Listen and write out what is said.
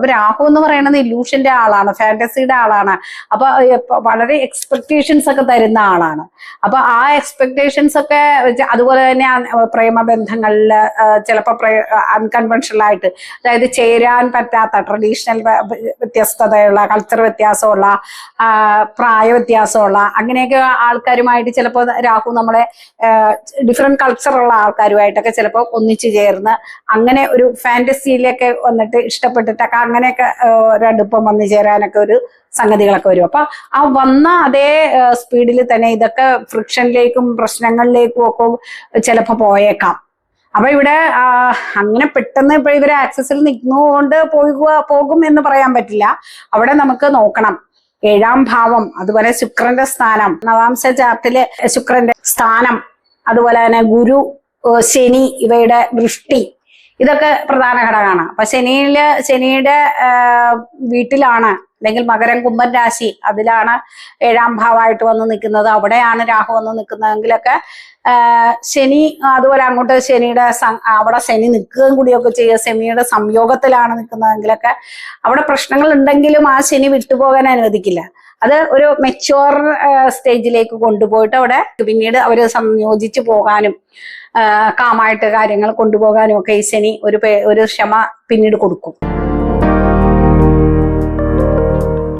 അപ്പൊ രാഹു എന്ന് പറയുന്നത് ഇല്യൂഷന്റെ ആളാണ്, ഫാന്റസിയുടെ ആളാണ്. അപ്പൊ വളരെ എക്സ്പെക്ടേഷൻസ് ഒക്കെ തരുന്ന ആളാണ്. അപ്പൊ ആ എക്സ്പെക്ടേഷൻസ് ഒക്കെ അതുപോലെ തന്നെ പ്രേമബന്ധങ്ങളിൽ ചിലപ്പോൾ അൺകൺവെൻഷണൽ ആയിട്ട്, അതായത് ചേരാൻ പറ്റാത്ത ട്രഡീഷണൽ വ്യത്യസ്തതയുള്ള, കൾച്ചർ വ്യത്യാസമുള്ള, പ്രായ വ്യത്യാസമുള്ള അങ്ങനെയൊക്കെ ആൾക്കാരുമായിട്ട് ചിലപ്പോൾ രാഹു നമ്മളെ ഡിഫറെന്റ് കൾച്ചറുള്ള ആൾക്കാരുമായിട്ടൊക്കെ ചിലപ്പോൾ ഒന്നിച്ചു ചേർന്ന് അങ്ങനെ ഒരു ഫാന്റസിയിലൊക്കെ വന്നിട്ട് ഇഷ്ടപ്പെട്ടിട്ടൊക്കെ അങ്ങനെയൊക്കെ രണ്ടിപ്പം വന്നു ചേരാനൊക്കെ ഒരു സംഗതികളൊക്കെ വരും. അപ്പൊ ആ വന്ന അതേ സ്പീഡിൽ തന്നെ ഇതൊക്കെ ഫ്രിക്ഷനിലേക്കും പ്രശ്നങ്ങളിലേക്കും ഒക്കെ ചിലപ്പോൾ പോയേക്കാം. അപ്പൊ ഇവിടെ അങ്ങനെ പെട്ടെന്ന് ഇപ്പൊ ഇവര് ആക്സസിൽ നിൽക്കുന്നതുകൊണ്ട് പോകും എന്ന് പറയാൻ പറ്റില്ല. അവിടെ നമുക്ക് നോക്കണം 7ാം ഭാവം, അതുപോലെ ശുക്രന്റെ സ്ഥാനം, നവാംശ ചാർട്ടില് ശുക്രന്റെ സ്ഥാനം, അതുപോലെ തന്നെ ഗുരു, ശനി, ഇവയുടെ ദൃഷ്ടി, ഇതൊക്കെ പ്രധാന ഘടകമാണ്. അപ്പൊ ശനിയുടെ വീട്ടിലാണ്, അല്ലെങ്കിൽ മകരം കുംഭൻ രാശി, അതിലാണ് 7ാം ഭാവമായിട്ട് വന്ന് നിൽക്കുന്നത്. അവിടെയാണ് രാഹു വന്ന് നിൽക്കുന്നതെങ്കിലൊക്കെ ശനി, അതുപോലെ അങ്ങോട്ട് അവിടെ ശനി നിൽക്കുകയും കൂടിയൊക്കെ ചെയ്യുക, ശനിയുടെ സംയോഗത്തിലാണ് നിൽക്കുന്നതെങ്കിലൊക്കെ അവിടെ പ്രശ്നങ്ങൾ ഉണ്ടെങ്കിലും ആ ശനി വിട്ടുപോകാൻ അനുവദിക്കില്ല. അത് ഒരു മെച്യൂർ സ്റ്റേജിലേക്ക് കൊണ്ടുപോയിട്ട് അവിടെ പിന്നീട് അവര് സംയോജിച്ച് പോകാനും കാമായിട്ട് കാര്യങ്ങൾ കൊണ്ടുപോകാനും ഒക്കെ ഈ ശനി ഒരു ക്ഷമ പിന്നീട് കൊടുക്കും.